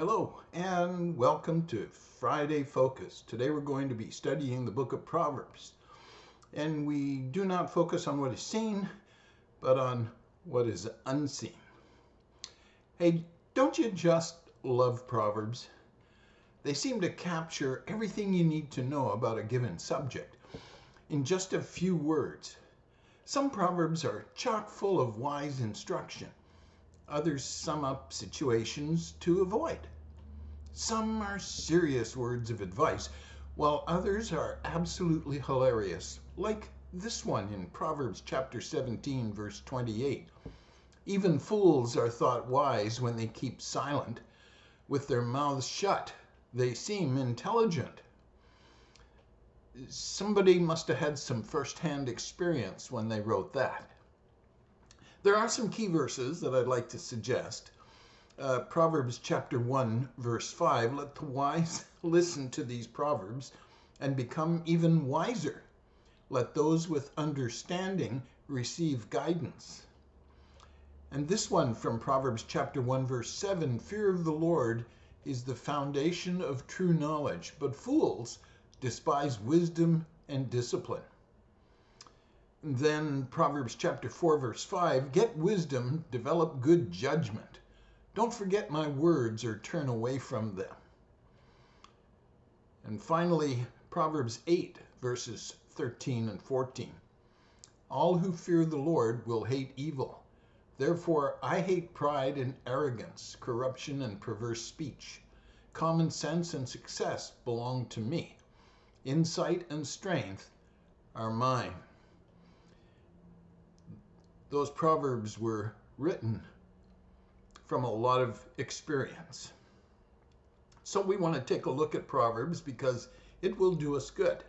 Hello and welcome to Friday Focus. Today we're going to be studying the book of Proverbs. And we do not focus on what is seen, but on what is unseen. Hey, don't you just love Proverbs? They seem to capture everything you need to know about a given subject in just a few words. Some Proverbs are chock full of wise instruction. Others sum up situations to avoid. Some are serious words of advice, while others are absolutely hilarious, like this one in Proverbs chapter 17, verse 28. Even fools are thought wise when they keep silent. With their mouths shut, they seem intelligent. Somebody must have had some first-hand experience when they wrote that. There are some key verses that I'd like to suggest. Proverbs chapter 1, verse 5, let the wise listen to these proverbs and become even wiser. Let those with understanding receive guidance. And this one from Proverbs chapter 1, verse 7, fear of the Lord is the foundation of true knowledge, but fools despise wisdom and discipline. Then Proverbs chapter 4, verse 5, get wisdom, develop good judgment. Don't forget my words or turn away from them. And finally, Proverbs 8, verses 13 and 14. All who fear the Lord will hate evil. Therefore, I hate pride and arrogance, corruption and perverse speech. Common sense and success belong to me. Insight and strength are mine. Those proverbs were written from a lot of experience. So we want to take a look at Proverbs because it will do us good.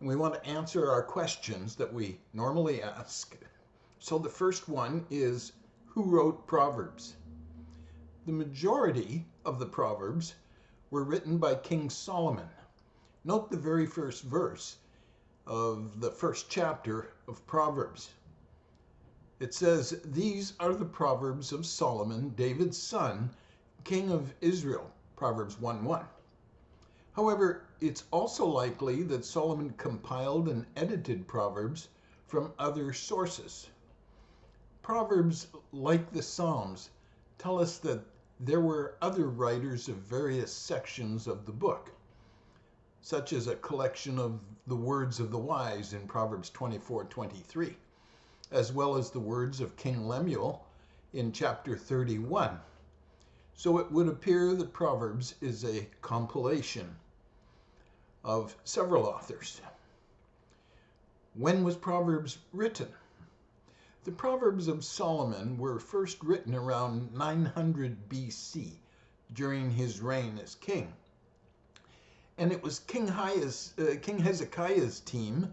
And we want to answer our questions that we normally ask. So the first one is, who wrote Proverbs? The majority of the Proverbs were written by King Solomon. Note the very first verse of the first chapter of Proverbs. It says, these are the Proverbs of Solomon, David's son, king of Israel, Proverbs 1:1. However, it's also likely that Solomon compiled and edited Proverbs from other sources. Proverbs, like the Psalms, tell us that there were other writers of various sections of the book, such as a collection of the words of the wise in Proverbs 24:23. As well as the words of King Lemuel in chapter 31. So it would appear that Proverbs is a compilation of several authors. When was Proverbs written? The Proverbs of Solomon were first written around 900 BC during his reign as king. And it was King Hezekiah's team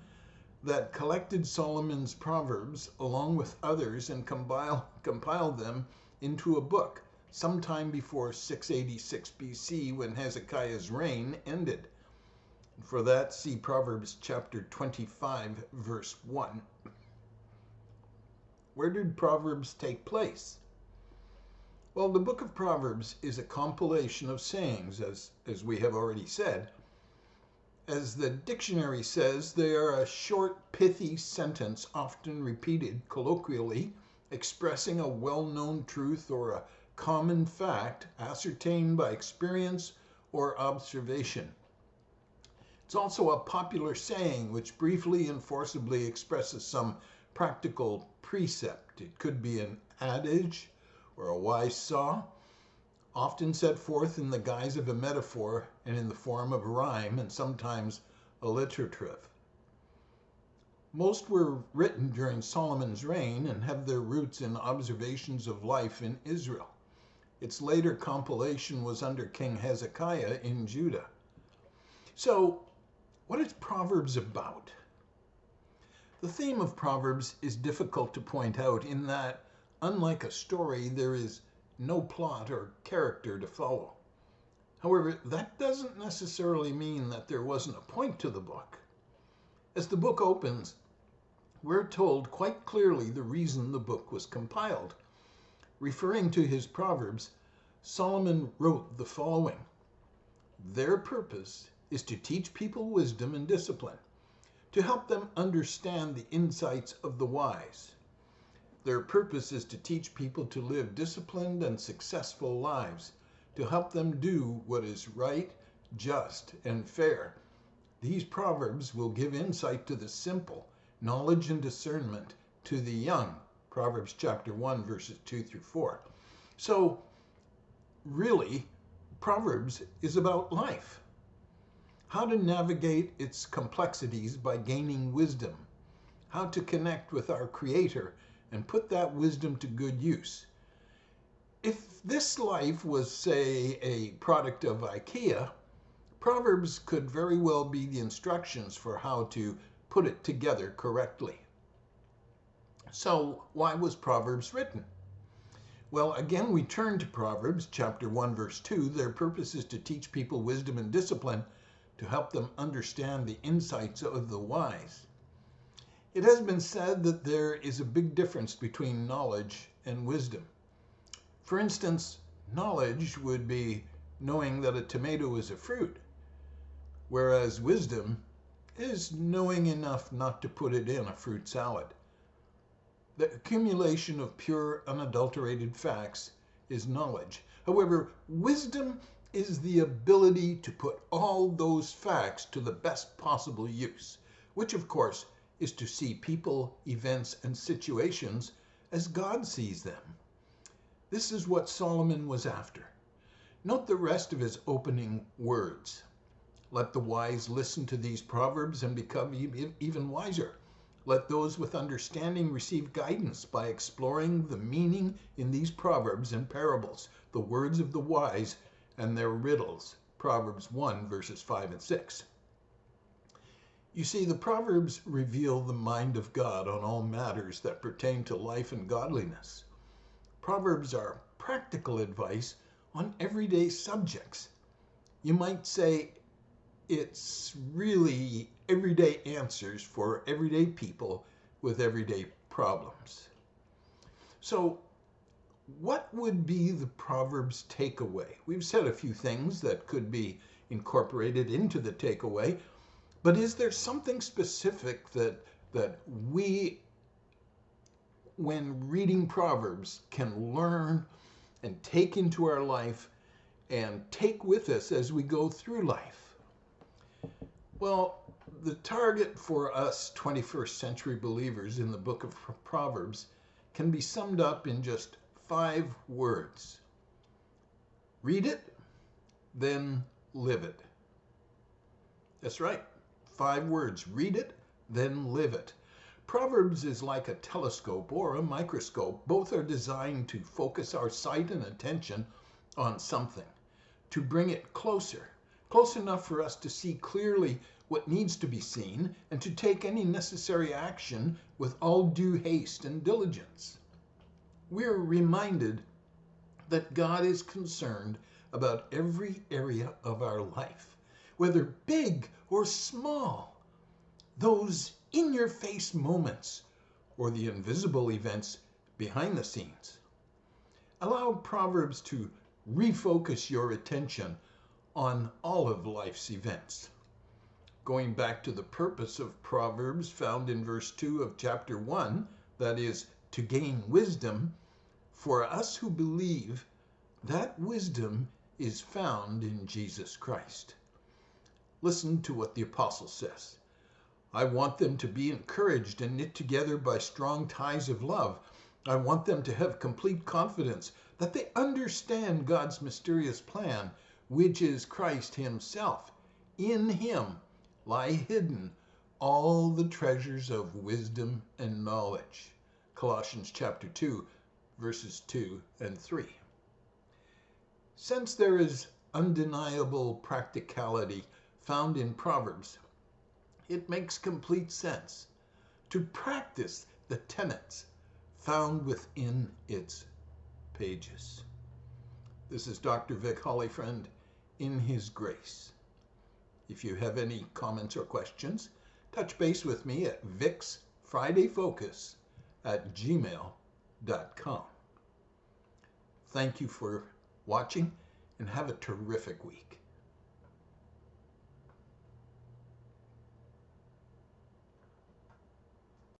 that collected Solomon's Proverbs along with others and compiled them into a book sometime before 686 BC when Hezekiah's reign ended. For that, see Proverbs chapter 25, verse 1. Where did Proverbs take place? Well, the book of Proverbs is a compilation of sayings, as we have already said. As the dictionary says, they are a short, pithy sentence often repeated colloquially, expressing a well-known truth or a common fact ascertained by experience or observation. It's also a popular saying which briefly and forcibly expresses some practical precept. It could be an adage or a wise saw, often set forth in the guise of a metaphor and in the form of a rhyme and sometimes alliterative. Most were written during Solomon's reign and have their roots in observations of life in Israel. Its later compilation was under King Hezekiah in Judah. So, what is Proverbs about? The theme of Proverbs is difficult to point out in that, unlike a story, there is no plot or character to follow. However, that doesn't necessarily mean that there wasn't a point to the book. As the book opens, we're told quite clearly the reason the book was compiled. Referring to his Proverbs, Solomon wrote the following: "Their purpose is to teach people wisdom and discipline, to help them understand the insights of the wise. Their purpose is to teach people to live disciplined and successful lives, to help them do what is right, just, and fair. These proverbs will give insight to the simple, knowledge and discernment to the young." Proverbs chapter 1, verses 2 through 4. So, really, Proverbs is about life. How to navigate its complexities by gaining wisdom. How to connect with our Creator and put that wisdom to good use. If this life was, say, a product of IKEA, Proverbs could very well be the instructions for how to put it together correctly. So, why was Proverbs written? Well, again, we turn to Proverbs chapter 1, verse 2. Their purpose is to teach people wisdom and discipline, to help them understand the insights of the wise. It has been said that there is a big difference between knowledge and wisdom. For instance, knowledge would be knowing that a tomato is a fruit, whereas wisdom is knowing enough not to put it in a fruit salad. The accumulation of pure, unadulterated facts is knowledge. However, wisdom is the ability to put all those facts to the best possible use, which, of course, is to see people, events, and situations as God sees them. This is what Solomon was after. Note the rest of his opening words. "Let the wise listen to these proverbs and become even wiser. Let those with understanding receive guidance by exploring the meaning in these proverbs and parables, the words of the wise and their riddles." Proverbs 1, verses 5 and 6. You see, the Proverbs reveal the mind of God on all matters that pertain to life and godliness. Proverbs are practical advice on everyday subjects. You might say it's really everyday answers for everyday people with everyday problems. So, what would be the Proverbs takeaway? We've said a few things that could be incorporated into the takeaway, but is there something specific that we, when reading Proverbs, can learn and take into our life and take with us as we go through life? Well, the target for us 21st century believers in the book of Proverbs can be summed up in just 5 words. Read it, then live it. That's right, 5 words. Read it, then live it. Proverbs is like a telescope or a microscope. Both are designed to focus our sight and attention on something, to bring it closer, close enough for us to see clearly what needs to be seen and to take any necessary action with all due haste and diligence. We're reminded that God is concerned about every area of our life, whether big or small, those in-your-face moments or the invisible events behind the scenes. Allow Proverbs to refocus your attention on all of life's events. Going back to the purpose of Proverbs found in verse 2 of chapter 1, that is, to gain wisdom, for us who believe, that wisdom is found in Jesus Christ. Listen to what the apostle says. "I want them to be encouraged and knit together by strong ties of love. I want them to have complete confidence that they understand God's mysterious plan, which is Christ himself. In him lie hidden all the treasures of wisdom and knowledge." Colossians chapter 2, verses 2 and 3. Since there is undeniable practicality found in Proverbs, it makes complete sense to practice the tenets found within its pages. This is Dr. Vic Hollyfriend in his grace. If you have any comments or questions, touch base with me at vicsfridayfocus@gmail.com. Thank you for watching, and have a terrific week.